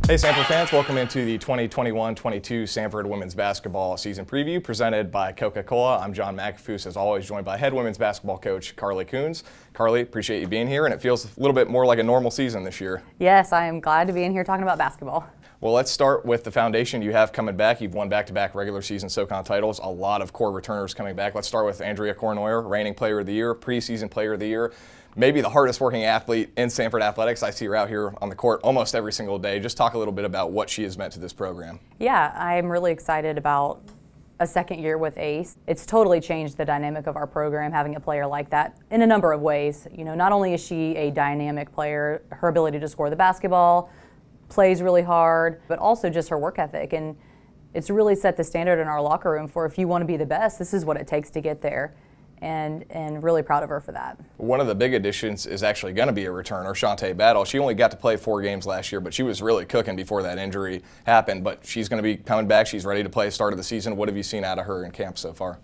Hey Samford fans, welcome into the 2021-22 Samford Women's Basketball Season Preview presented by Coca-Cola. I'm John McAfoose, as always, joined by head women's basketball coach Carley Kuhns. Carley, appreciate you being here, and it feels a little bit more like a normal season this year. Yes, I am glad to be in here talking about basketball. Well, let's start with the foundation you have coming back. You've won back-to-back regular season SoCon titles, a lot of core returners coming back. Let's start with Andrea Kornoyer, reigning player of the year, preseason player of the year. Maybe the hardest working athlete in Samford athletics. I see her out here on the court almost every single day. Just talk a little bit about what she has meant to this program. Yeah, I'm really excited about a second year with Ace. It's totally changed the dynamic of our program, having a player like that in a number of ways. You know, not only is she a dynamic player, her ability to score the basketball, plays really hard, but also just her work ethic. And it's really set the standard in our locker room for if you want to be the best, this is what it takes to get there. And really proud of her for that. One of the big additions is actually going to be a returner, Shantae Battle. She only got to play 4 games last year, but she was really cooking before that injury happened. But she's going to be coming back. She's ready to play start of the season. What have you seen out of her in camp so far?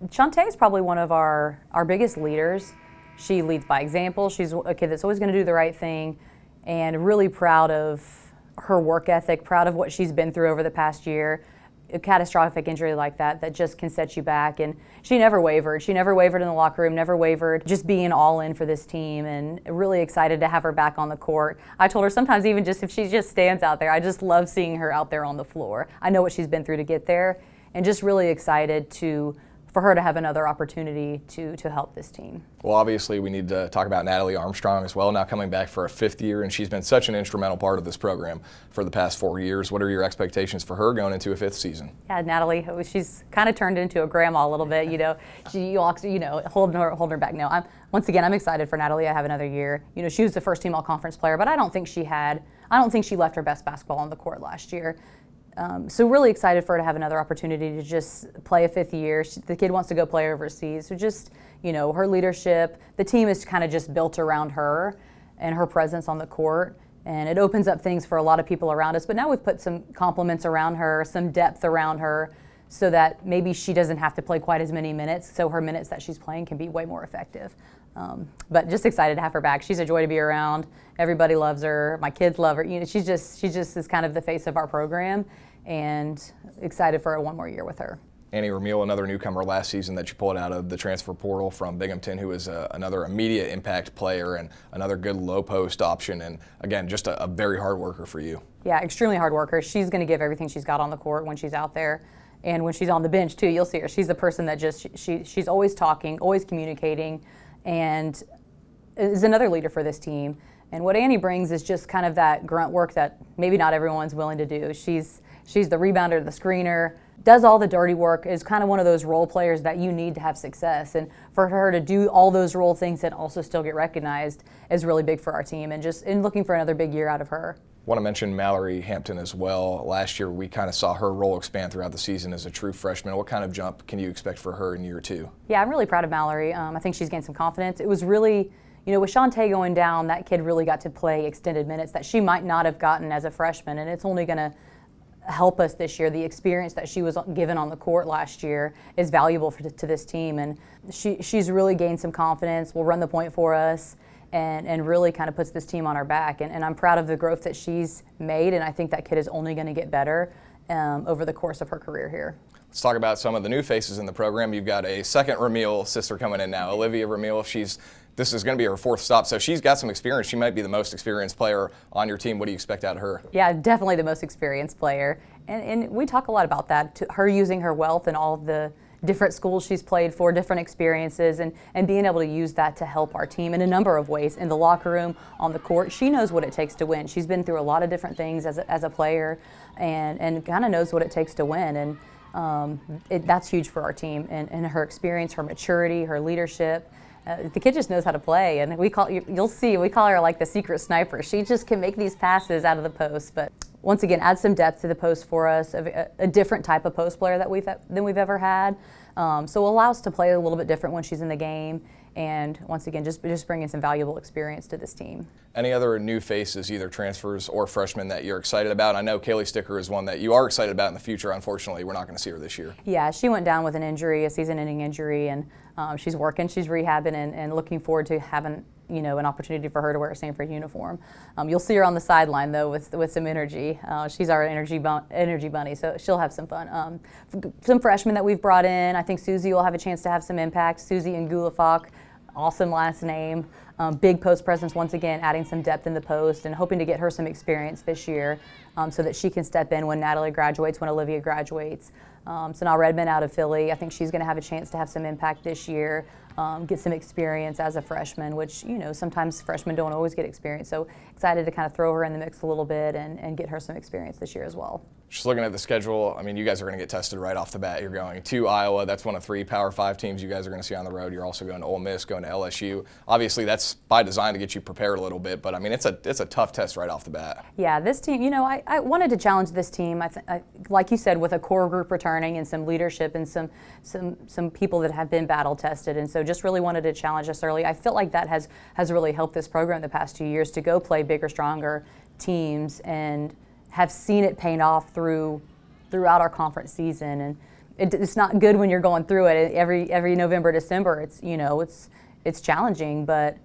Shantae is probably one of our biggest leaders. She leads by example. She's a kid that's always going to do the right thing, and really proud of her work ethic, proud of what she's been through over the past year. A catastrophic injury like that just can set you back, and she never wavered. She never wavered in the locker room, never wavered, just being all in for this team, and really excited to have her back on the court. I told her sometimes even just if she just stands out there, I just love seeing her out there on the floor. I know what she's been through to get there, and just really excited for her to have another opportunity to help this team. Well, obviously we need to talk about Natalie Armstrong as well, now coming back for a 5th year, and she's been such an instrumental part of this program for the past 4 years. What are your expectations for her going into a 5th season? Yeah, Natalie, she's kind of turned into a grandma a little bit, you know. She walks, you know, holding her back. No, once again, I'm excited for Natalie to have another year. You know, she was the first team all-conference player, but I don't think she left her best basketball on the court last year. So really excited for her to have another opportunity to just play a 5th year. The kid wants to go play overseas. So just, you know, her leadership, the team is kind of just built around her and her presence on the court. And it opens up things for a lot of people around us. But now we've put some compliments around her, some depth around her, so that maybe she doesn't have to play quite as many minutes. So her minutes that she's playing can be way more effective. But just excited to have her back. She's a joy to be around. Everybody loves her. My kids love her. You know, she just is kind of the face of our program, and excited for one more year with her. Ramil, another newcomer last season that you pulled out of the transfer portal from Binghamton, who is another immediate impact player and another good low post option, and again, just a very hard worker for you. Yeah, extremely hard worker. She's going to give everything she's got on the court when she's out there. And when she's on the bench too, you'll see her. She's the person that she's always talking, always communicating, and is another leader for this team. And what Annie brings is just kind of that grunt work that maybe not everyone's willing to do. She's the rebounder, the screener, does all the dirty work, is kind of one of those role players that you need to have success. And for her to do all those role things and also still get recognized is really big for our team, and just in looking for another big year out of her. I want to mention Mallory Hampton as well. Last year we kind of saw her role expand throughout the season as a true freshman. What kind of jump can you expect for her in year 2? Yeah, I'm really proud of Mallory. I think she's gained some confidence. It was really, you know, with Shantae going down, that kid really got to play extended minutes that she might not have gotten as a freshman, and it's only going to help us this year. The experience that she was given on the court last year is valuable to this team, and she's really gained some confidence, will run the point for us, and really kind of puts this team on her back. And I'm proud of the growth that she's made, and I think that kid is only going to get better over the course of her career here. Let's talk about some of the new faces in the program. You've got a second Ramil sister coming in now, Olivia Vermillion. This is going to be her 4th stop, so she's got some experience. She might be the most experienced player on your team. What do you expect out of her? Yeah, definitely the most experienced player. And we talk a lot about that, her using her wealth and all of the different schools she's played for, different experiences, and being able to use that to help our team in a number of ways, in the locker room, on the court. She knows what it takes to win. She's been through a lot of different things as a player, and kind of knows what it takes to win. And that's huge for our team, and her experience, her maturity, her leadership. The kid just knows how to play, and you'll see, we call her like the secret sniper. She just can make these passes out of the post, but once again, add some depth to the post for us, a different type of post player than we've ever had. So allow us to play a little bit different when she's in the game, and once again, just bringing some valuable experience to this team. Any other new faces, either transfers or freshmen, that you're excited about? I know Kaylee Sticker is one that you are excited about in the future. Unfortunately, we're not going to see her this year. Yeah, she went down with an injury, a season-ending injury, and she's working, she's rehabbing, and looking forward to having an opportunity for her to wear a Samford uniform. You'll see her on the sideline though with some energy. She's our energy bunny, so she'll have some fun. Some freshmen that we've brought in. I think Susie will have a chance to have some impact. Susie and Gulafok, awesome last name. Big post presence once again, adding some depth in the post and hoping to get her some experience this year so that she can step in when Natalie graduates, when Olivia graduates. Sanaa Redmond out of Philly, I think she's going to have a chance to have some impact this year, get some experience as a freshman, which, sometimes freshmen don't always get experience. So excited to kind of throw her in the mix a little bit and get her some experience this year as well. Just looking at the schedule, I mean, you guys are going to get tested right off the bat. You're going to Iowa. That's one of 3 Power 5 teams you guys are going to see on the road. You're also going to Ole Miss, going to LSU. Obviously, that's by design to get you prepared a little bit, but I mean, it's a tough test right off the bat. Yeah, this team, I wanted to challenge this team. I like you said, with a core group returning and some leadership and some people that have been battle tested, and so just really wanted to challenge us early. I feel like that has really helped this program the past 2 years to go play bigger, stronger teams and have seen it paying off throughout our conference season. And it's not good when you're going through it every November, December. It's challenging, but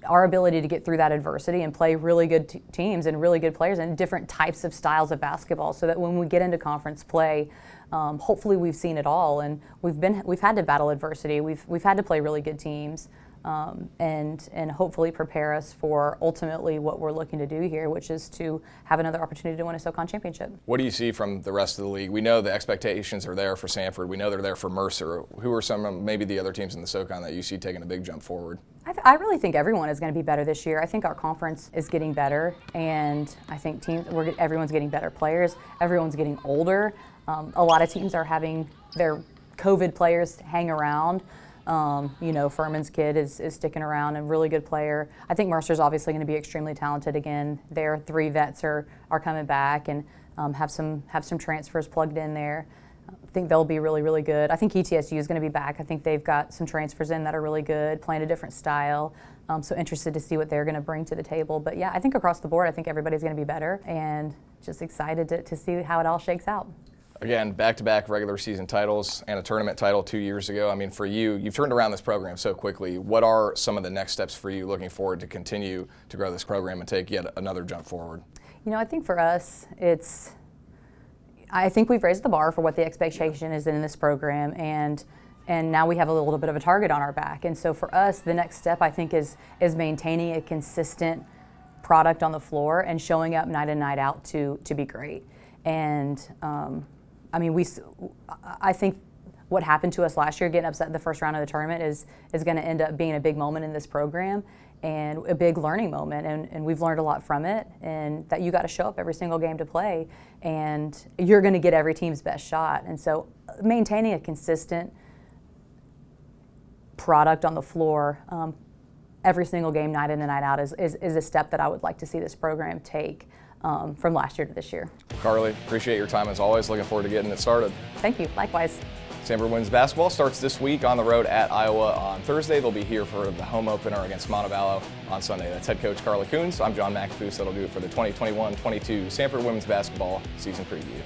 our ability to get through that adversity and play really good teams and really good players and different types of styles of basketball, so that when we get into conference play, hopefully we've seen it all, and we've had to battle adversity. We've had to play really good teams. And hopefully prepare us for ultimately what we're looking to do here, which is to have another opportunity to win a SoCon championship. What do you see from the rest of the league? We know the expectations are there for Samford. We know they're there for Mercer. Who are some of maybe the other teams in the SoCon that you see taking a big jump forward? I really think everyone is going to be better this year. I think our conference is getting better, and I think everyone's getting better players. Everyone's getting older. A lot of teams are having their COVID players hang around. Furman's kid is sticking around, and really good player. I think Mercer's obviously going to be extremely talented again. Their 3 vets are coming back and have some transfers plugged in there. I think they'll be really, really good. I think ETSU is going to be back. I think they've got some transfers in that are really good, playing a different style. So interested to see what they're going to bring to the table. But yeah, I think across the board, I think everybody's going to be better, and just excited to see how it all shakes out. Again, back-to-back regular season titles and a tournament title 2 years ago. I mean, for you, you've turned around this program so quickly. What are some of the next steps for you looking forward to continue to grow this program and take yet another jump forward? I think for us, I think we've raised the bar for what the expectation is in this program, and now we have a little bit of a target on our back. And so for us, the next step, I think, is maintaining a consistent product on the floor and showing up night in, night out to be great. And I think what happened to us last year, getting upset in the first round of the tournament, is going to end up being a big moment in this program and a big learning moment. And we've learned a lot from it, and that you got to show up every single game to play, and you're going to get every team's best shot. And so maintaining a consistent product on the floor every single game, night in and night out, is a step that I would like to see this program take from last year to this year. Carley, appreciate your time as always. Looking forward to getting it started. Thank you. Likewise. Samford women's basketball starts this week on the road at Iowa on Thursday. They'll be here for the home opener against Montevallo on Sunday. That's head coach Carley Kuhns. I'm John McAfee. That'll do it for the 2021-22 Samford women's basketball season preview.